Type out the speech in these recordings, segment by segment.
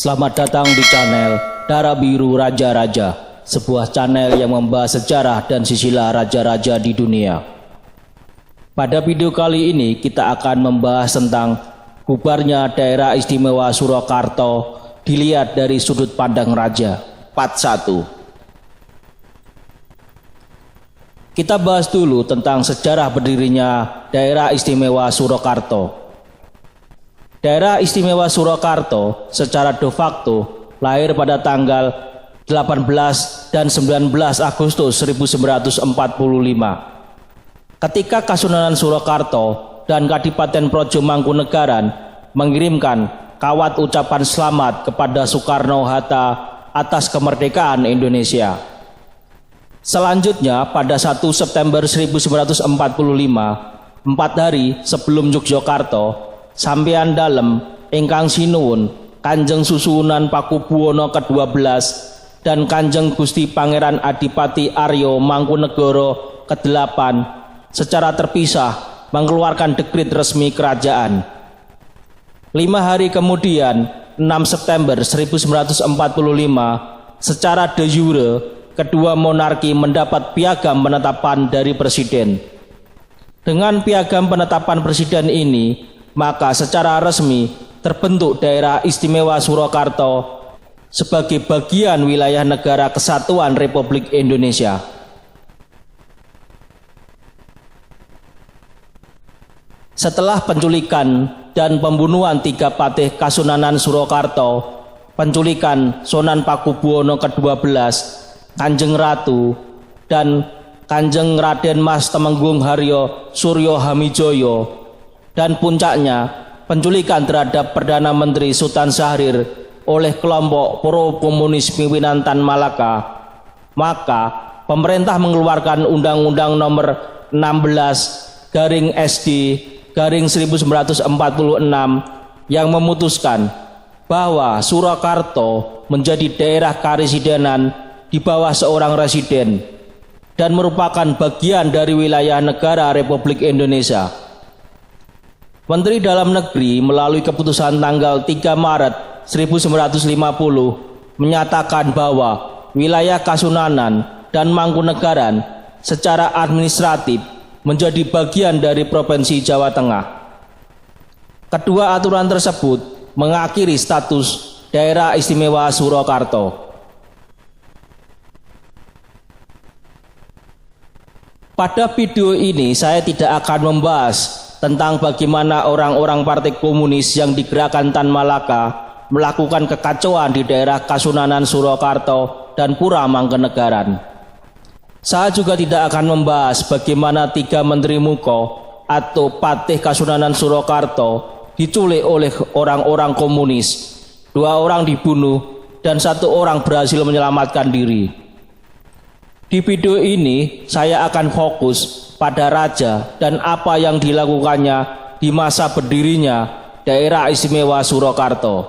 Selamat datang di channel Darah Biru Raja-Raja, sebuah channel yang membahas sejarah dan sisilah raja-raja di dunia. Pada video kali ini kita akan membahas tentang bubarnya daerah istimewa Surakarta dilihat dari sudut pandang raja. Part 1. Kita bahas dulu tentang sejarah berdirinya daerah istimewa Surakarta. Daerah istimewa Surakarta secara de facto lahir pada tanggal 18 dan 19 Agustus 1945. Ketika Kasunanan Surakarta dan Kadipaten Projo Mangkunegaran mengirimkan kawat ucapan selamat kepada Soekarno-Hatta atas kemerdekaan Indonesia. Selanjutnya pada 1 September 1945, 4 hari sebelum Yogyakarta, sampeyan dalem ingkang sinuwun Kanjeng Susuhunan Pakubuwana ke-12 dan Kanjeng Gusti Pangeran Adipati Arya Mangkunegara ke-8 secara terpisah mengeluarkan dekrit resmi kerajaan. 5 hari kemudian, 6 September 1945, secara de jure kedua monarki mendapat piagam penetapan dari presiden. Dengan piagam penetapan presiden ini, maka secara resmi terbentuk daerah istimewa Surakarta sebagai bagian wilayah negara kesatuan Republik Indonesia. Setelah penculikan dan pembunuhan 3 patih Kasunanan Surakarta, penculikan Sunan Pakubuwana ke-12, Kanjeng Ratu, dan Kanjeng Raden Mas Temenggung Haryo Suryo Hamijoyo, dan puncaknya penculikan terhadap Perdana Menteri Sultan Syahrir oleh kelompok pro komunis pimpinan Tan Malaka, maka pemerintah mengeluarkan Undang-Undang Nomor 16/SD/1946 yang memutuskan bahwa Surakarta menjadi daerah karesidenan di bawah seorang residen dan merupakan bagian dari wilayah negara Republik Indonesia. Menteri Dalam Negeri melalui keputusan tanggal 3 Maret 1950 menyatakan bahwa wilayah Kasunanan dan Mangkunegaran secara administratif menjadi bagian dari Provinsi Jawa Tengah. Kedua aturan tersebut mengakhiri status daerah istimewa Surakarta. Pada video ini saya tidak akan membahas tentang bagaimana orang-orang Partai Komunis yang digerakkan Tan Malaka melakukan kekacauan di daerah Kasunanan Surakarta dan Pura Mangkunegaran. Saya juga tidak akan membahas bagaimana 3 Menteri Muko atau Patih Kasunanan Surakarta diculik oleh orang-orang komunis, 2 orang dibunuh dan 1 orang berhasil menyelamatkan diri. Di video ini saya akan fokus pada raja dan apa yang dilakukannya di masa berdirinya daerah istimewa Surakarta.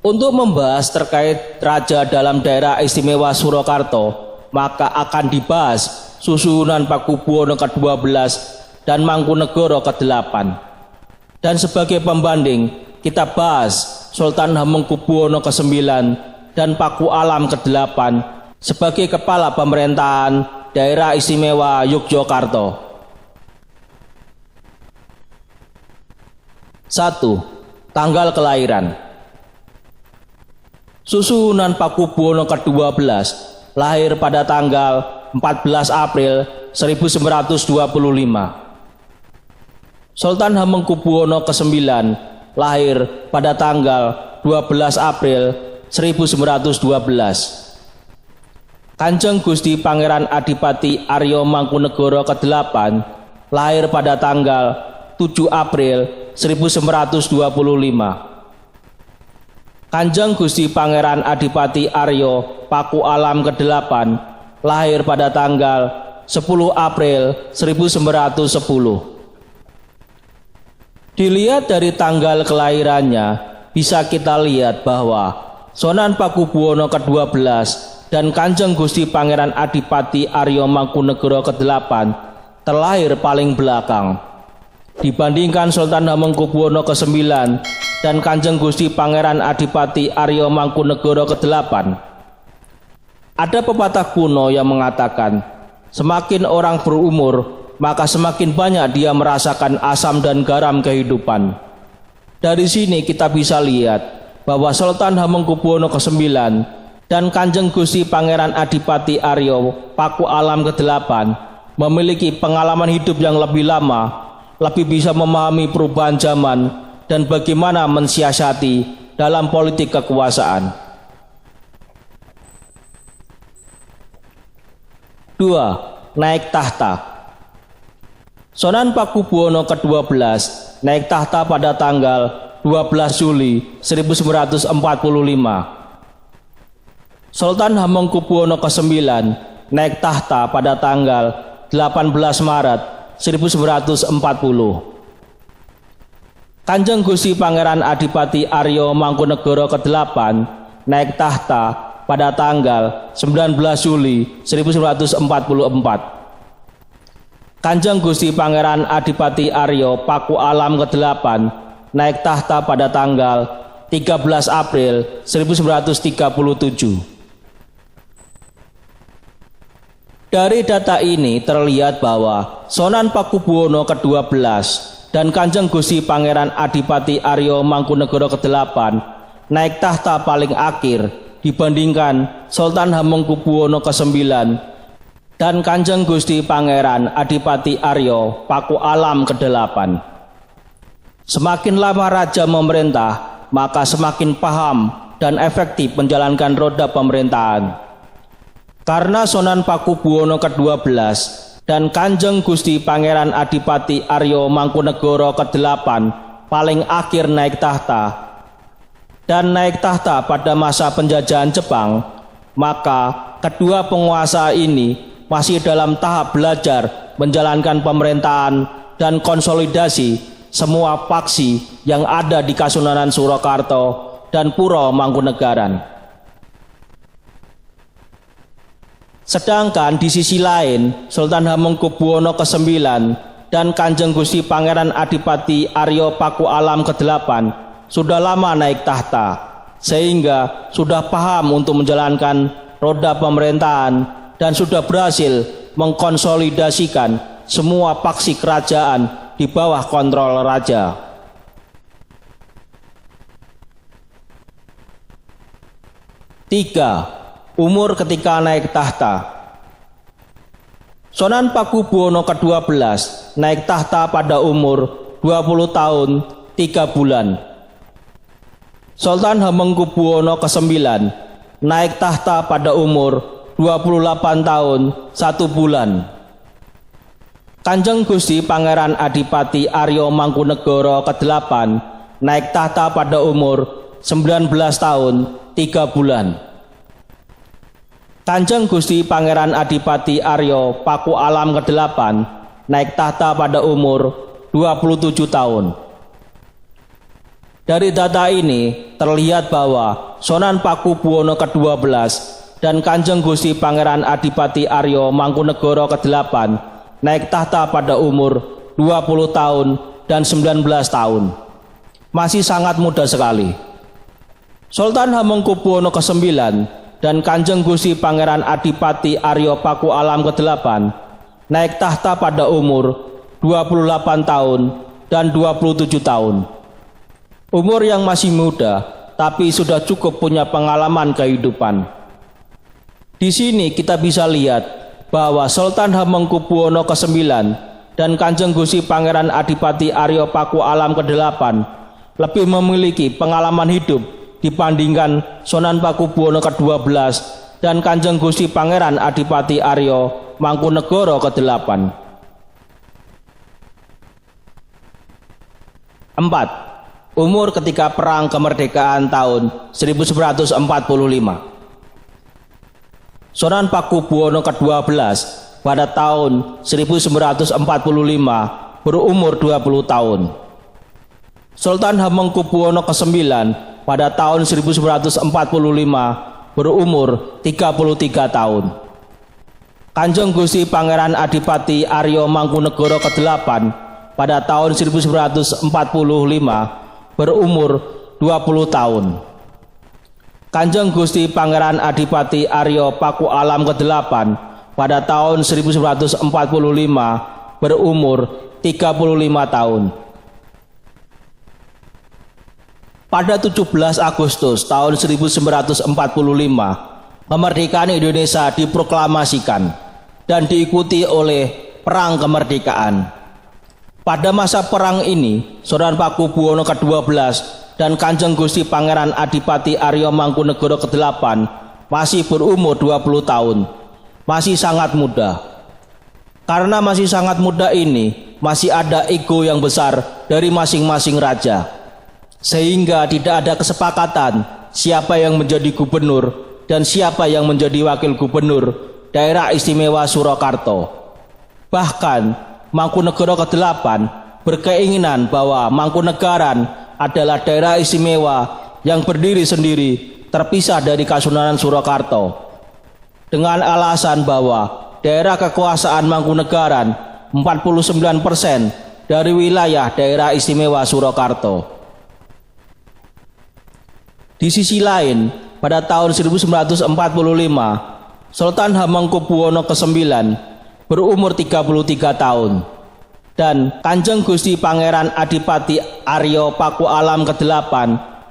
Untuk membahas terkait raja dalam daerah istimewa Surakarta, maka akan dibahas Susuhunan Pakubuwana ke-12 dan Mangkunegara ke-8. Dan sebagai pembanding kita bahas Sultan Hamengkubuwana ke-9 dan Paku Alam ke-8 sebagai kepala pemerintahan daerah istimewa Yogyakarta. 1. Tanggal kelahiran. Susuhunan Pakubuwana ke-12 lahir pada tanggal 14 April 1925. Sultan Hamengkubuwana ke-9 lahir pada tanggal 12 April 1912. Kanjeng Gusti Pangeran Adipati Arya Mangkunegara ke-8 lahir pada tanggal 7 April 1925. Kanjeng Gusti Pangeran Adipati Arya Paku Alam ke-8 lahir pada tanggal 10 April 1910. Dilihat dari tanggal kelahirannya, bisa kita lihat bahwa Sunan Pakubuwana ke-12 dan Kanjeng Gusti Pangeran Adipati Arya Mangkunegara ke-8 terlahir paling belakang. Dibandingkan Sultan Hamengkubuwana ke-9 dan Kanjeng Gusti Pangeran Adipati Arya Mangkunegara ke-8. Ada pepatah kuno yang mengatakan, semakin orang berumur, maka semakin banyak dia merasakan asam dan garam kehidupan. Dari sini kita bisa lihat bahwa Sultan Hamengkubuwono ke-9 dan Kanjeng Gusti Pangeran Adipati Arya Paku Alam ke-8 memiliki pengalaman hidup yang lebih lama, lebih bisa memahami perubahan zaman dan bagaimana mensiasati dalam politik kekuasaan. 2. Naik tahta. Sunan Pakubuwono ke-12 naik tahta pada tanggal 12 Juli 1945. Sultan Hamengkubuwono ke-9 naik tahta pada tanggal 18 Maret 1940. Kanjeng Gusti Pangeran Adipati Arya Mangkunegara ke-8 naik tahta pada tanggal 19 Juli 1944. Kanjeng Gusti Pangeran Adipati Arya Paku Alam ke-8 naik tahta pada tanggal 13 April 1937. Dari data ini terlihat bahwa Sunan Pakubuwono ke-12 dan Kanjeng Gusti Pangeran Adipati Arya Mangkunegara ke-8 naik tahta paling akhir dibandingkan Sultan Hamengkubuwono ke-9 dan Kanjeng Gusti Pangeran Adipati Arya Paku Alam ke-8. Semakin lama raja memerintah, maka semakin paham dan efektif menjalankan roda pemerintahan. Karena Sunan Pakubuwono ke-12 dan Kanjeng Gusti Pangeran Adipati Arya Mangkunegara ke-8 paling akhir naik tahta dan naik tahta pada masa penjajahan Jepang, maka kedua penguasa ini masih dalam tahap belajar menjalankan pemerintahan dan konsolidasi semua faksi yang ada di Kasunanan Surakarta dan Puro Mangkunegaran. Sedangkan di sisi lain, Sultan Hamengkubuwono ke-9 dan Kanjeng Gusti Pangeran Adipati Arya Paku Alam ke-8 sudah lama naik tahta, sehingga sudah paham untuk menjalankan roda pemerintahan dan sudah berhasil mengkonsolidasikan semua faksi kerajaan di bawah kontrol raja. Tiga, umur ketika naik tahta. Sunan Pakubuwono ke-12 naik tahta pada umur 20 tahun 3 bulan. Sultan Hamengkubuwono ke-9 naik tahta pada umur 28 tahun 1 bulan. Kanjeng Gusti Pangeran Adipati Arya Mangkunegara ke-8 naik tahta pada umur 19 tahun 3 bulan. Kanjeng Gusti Pangeran Adipati Arya Paku Alam ke-8 naik tahta pada umur 27 tahun. Dari data ini terlihat bahwa Sunan Pakubuwono ke-12 dan Kanjeng Gusti Pangeran Adipati Arya Mangkunegara ke-8 naik tahta pada umur 20 tahun dan 19 tahun. Masih sangat muda sekali. Sultan Hamengkubuwono ke-9 dan Kanjeng Gusti Pangeran Adipati Arya Paku Alam ke-8 naik tahta pada umur 28 tahun dan 27 tahun. Umur yang masih muda, tapi sudah cukup punya pengalaman kehidupan. Di sini kita bisa lihat bahwa Sultan Hamengkubuwono ke-9 dan Kanjeng Gusti Pangeran Adipati Arya Paku Alam ke-8 lebih memiliki pengalaman hidup dibandingkan Sunan Pakubuwono ke-12 dan Kanjeng Gusti Pangeran Adipati Arya Mangkunegara ke-8. 4. Umur ketika Perang Kemerdekaan tahun 1945. Sunan Pakubuwono ke-12 pada tahun 1945 berumur 20 tahun. Sultan Hamengkubuwono ke-9 pada tahun 1945 berumur 33 tahun. Kanjeng Gusti Pangeran Adipati Arya Mangkunegara ke-8 pada tahun 1945 berumur 20 tahun. Kanjeng Gusti Pangeran Adipati Aryo Paku Alam ke-8 pada tahun 1945 berumur 35 tahun. Pada 17 Agustus tahun 1945, kemerdekaan Indonesia diproklamasikan dan diikuti oleh Perang Kemerdekaan. Pada masa perang ini, Sonan Pakubuwono ke-12 dan Kanjeng Gusti Pangeran Adipati Aryo Mangkunegoro ke-8 masih berumur 20 tahun, masih sangat muda. Karena masih sangat muda ini, masih ada ego yang besar dari masing-masing raja, sehingga tidak ada kesepakatan siapa yang menjadi gubernur dan siapa yang menjadi wakil gubernur Daerah Istimewa Surakarta. Bahkan Mangkunegoro ke-8 berkeinginan bahwa Mangkunegaran adalah daerah istimewa yang berdiri sendiri terpisah dari Kasunanan Surakarta, dengan alasan bahwa daerah kekuasaan Mangkunegaran 49% dari wilayah daerah istimewa Surakarta. Di sisi lain, pada tahun 1945, Sultan Hamengkubuwono ke-9 berumur 33 tahun dan Kanjeng Gusti Pangeran Adipati Aryo Paku Alam ke-8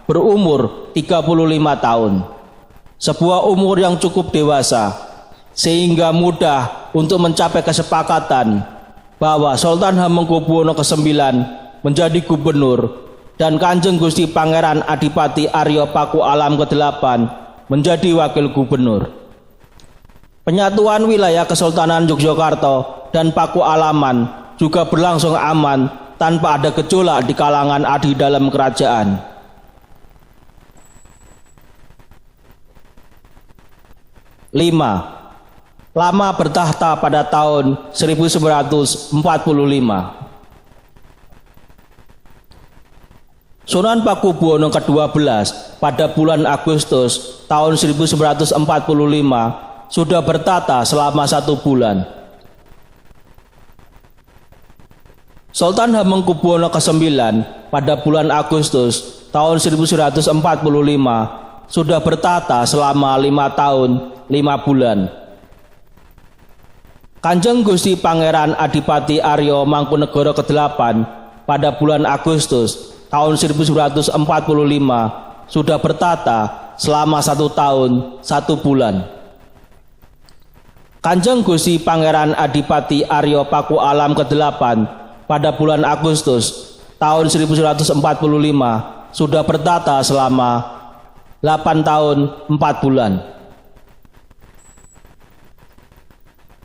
berumur 35 tahun. Sebuah umur yang cukup dewasa sehingga mudah untuk mencapai kesepakatan bahwa Sultan Hamengkubuwono ke-9 menjadi gubernur dan Kanjeng Gusti Pangeran Adipati Aryo Paku Alam ke-8 menjadi wakil gubernur. Penyatuan wilayah Kesultanan Yogyakarta dan Paku Alaman juga berlangsung aman tanpa ada gejolak di kalangan abdi dalam kerajaan. Lama bertahta pada tahun 1945. Sunan Pakubuwono ke-12 pada bulan Agustus tahun 1945 sudah bertata selama 1 bulan. Sultan Hamengkubuwono ke-9 pada bulan Agustus tahun 1945 sudah bertata selama 5 tahun 5 bulan. Kanjeng Gusti Pangeran Adipati Aryo Mangkunegoro ke-8 pada bulan Agustus tahun 1945 sudah bertata selama 1 tahun 1 bulan. Kanjeng Gusti Pangeran Adipati Aryo Paku Alam ke-8 pada bulan Agustus tahun 1945 sudah bertata selama 8 tahun 4 bulan.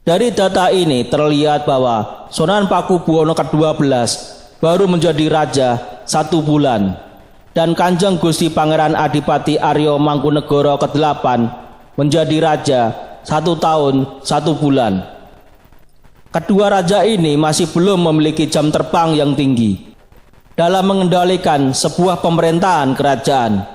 Dari data ini terlihat bahwa Sunan Pakubuwono ke-12 baru menjadi raja 1 bulan dan Kanjeng Gusti Pangeran Adipati Aryo Mangkunegoro ke-8 menjadi raja 1 tahun 1 bulan. Kedua raja ini masih belum memiliki jam terbang yang tinggi dalam mengendalikan sebuah pemerintahan kerajaan.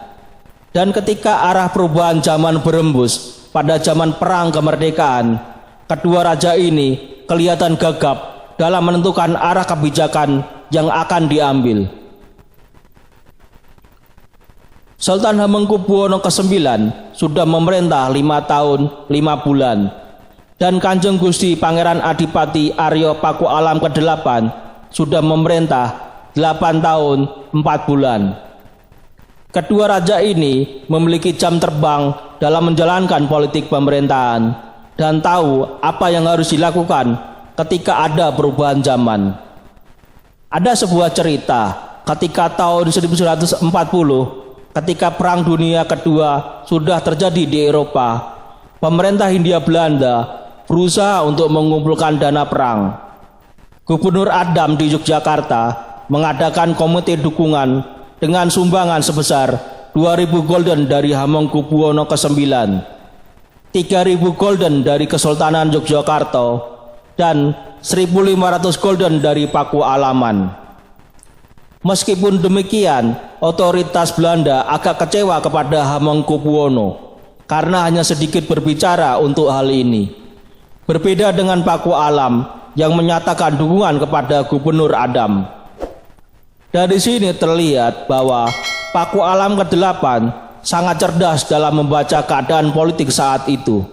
Dan ketika arah perubahan zaman berembus pada zaman perang kemerdekaan, kedua raja ini kelihatan gagap dalam menentukan arah kebijakan yang akan diambil. Sultan Hamengkubuwono ke-9 sudah memerintah 5 tahun 5 bulan dan Kanjeng Gusti Pangeran Adipati Aryo Paku Alam ke-8 sudah memerintah 8 tahun 4 bulan. Kedua raja ini memiliki jam terbang dalam menjalankan politik pemerintahan dan tahu apa yang harus dilakukan ketika ada perubahan zaman. Ada sebuah cerita ketika tahun 1940 ketika Perang Dunia Kedua sudah terjadi di Eropa, pemerintah Hindia Belanda berusaha untuk mengumpulkan dana perang. Gubernur Adam di Yogyakarta mengadakan komite dukungan dengan sumbangan sebesar 2.000 gulden dari Hamengkubuwono ke-9, 3.000 gulden dari Kesultanan Yogyakarta, dan 1.500 gulden dari Paku Alaman. Meskipun demikian, otoritas Belanda agak kecewa kepada Hamengkubuwono karena hanya sedikit berbicara untuk hal ini. Berbeda dengan Paku Alam yang menyatakan dukungan kepada Gubernur Adam. Dari sini terlihat bahwa Paku Alam ke-8 sangat cerdas dalam membaca keadaan politik saat itu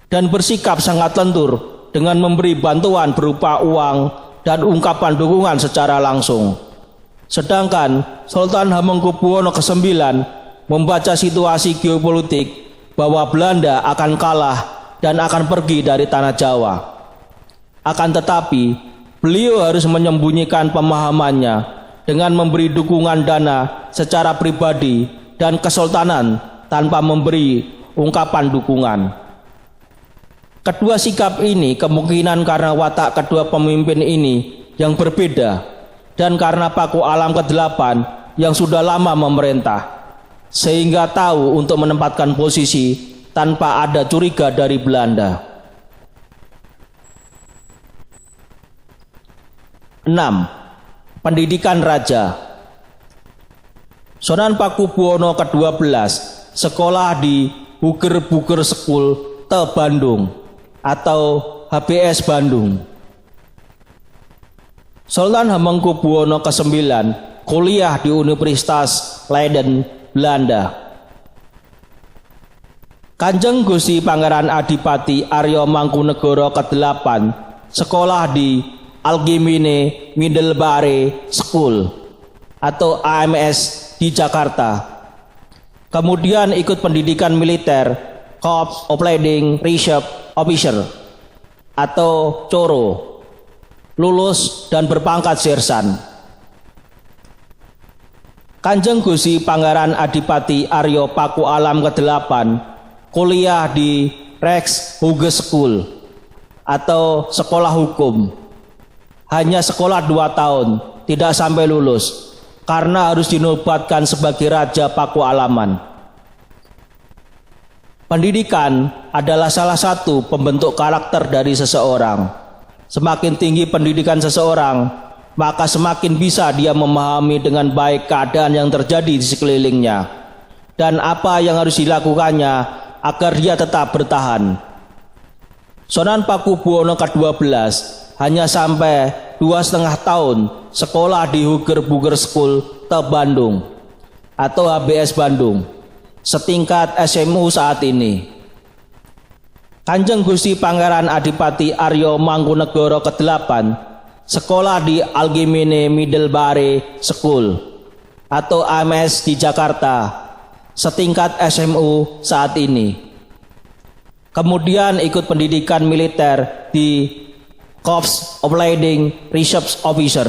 dan bersikap sangat lentur dengan memberi bantuan berupa uang dan ungkapan dukungan secara langsung. Sedangkan Sultan Hamengkubuwono ke-9 membaca situasi geopolitik bahwa Belanda akan kalah dan akan pergi dari tanah Jawa. Akan tetapi, beliau harus menyembunyikan pemahamannya dengan memberi dukungan dana secara pribadi dan kesultanan tanpa memberi ungkapan dukungan. Kedua sikap ini kemungkinan karena watak kedua pemimpin ini yang berbeda dan karena Paku Alam ke-8 yang sudah lama memerintah, sehingga tahu untuk menempatkan posisi tanpa ada curiga dari Belanda. 6. Pendidikan Raja. Sunan Pakubuwono ke-12 sekolah di Buger School Te Bandung atau HBS Bandung. Sultan Hamengkubuwono ke-9 kuliah di Universitas Leiden, Belanda. Kanjeng Gusti Pangeran Adipati Arya Mangkunegara ke-8 sekolah di Algemene Middelbare School atau AMS di Jakarta. Kemudian ikut pendidikan militer Corps Opleiding Reserve Officer atau CORO. Lulus dan berpangkat sersan. Kanjeng Gusti Pangeran Adipati Arya Paku Alam ke-8 kuliah di Rechtshogeschool atau sekolah hukum. Hanya sekolah 2 tahun, tidak sampai lulus, karena harus dinobatkan sebagai Raja Paku Alaman. Pendidikan adalah salah satu pembentuk karakter dari seseorang. Semakin tinggi pendidikan seseorang, maka semakin bisa dia memahami dengan baik keadaan yang terjadi di sekelilingnya dan apa yang harus dilakukannya agar dia tetap bertahan. Sunan Pakubuwono ke-12 hanya sampai 2,5 tahun sekolah di Buger School Te Bandung atau HBS Bandung, setingkat SMU saat ini. Kanjeng Gusti Pangeran Adipati Arya Mangkunegara ke-8 sekolah di Algemene Middelbare School atau AMS di Jakarta, setingkat SMU saat ini. Kemudian ikut pendidikan militer di Corps Opleiding Reserve Officer.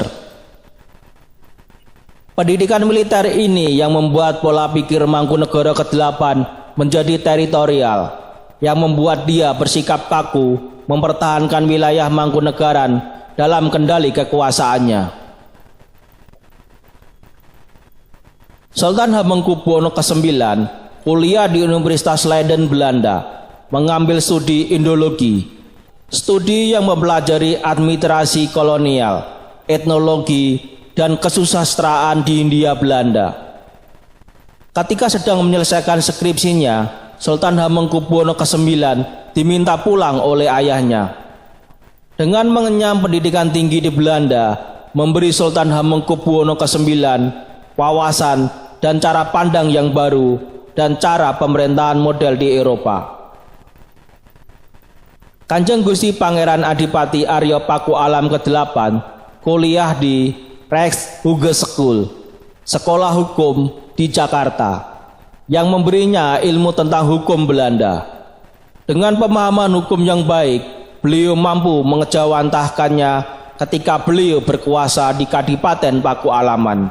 Pendidikan militer ini yang membuat pola pikir Mangkunegara ke-8 menjadi teritorial, yang membuat dia bersikap kaku mempertahankan wilayah Mangkunegaran dalam kendali kekuasaannya. Sultan Hamengkubuwono ke-9 kuliah di Universitas Leiden, Belanda, mengambil studi Indologi, studi yang mempelajari administrasi kolonial, etnologi, dan kesusastraan di Hindia Belanda. Ketika sedang menyelesaikan skripsinya, Sultan Hamengkubuwono ke-9 diminta pulang oleh ayahnya. Dengan mengenyam pendidikan tinggi di Belanda, memberi Sultan Hamengkubuwono ke-9 wawasan dan cara pandang yang baru dan cara pemerintahan model di Eropa. Kanjeng Gusti Pangeran Adipati Arya Paku Alam ke-8 kuliah di Rechtshogeschool, sekolah hukum di Jakarta, yang memberinya ilmu tentang hukum Belanda. Dengan pemahaman hukum yang baik, beliau mampu mengejawantahkannya ketika beliau berkuasa di Kadipaten Paku Alaman.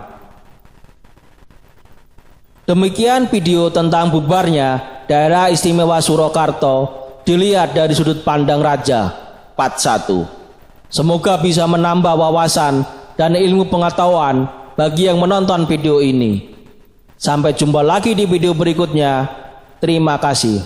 Demikian video tentang bubarnya Daerah Istimewa Surakarta dilihat dari sudut pandang Raja, part 1. Semoga bisa menambah wawasan dan ilmu pengetahuan bagi yang menonton video ini. Sampai jumpa lagi di video berikutnya. Terima kasih.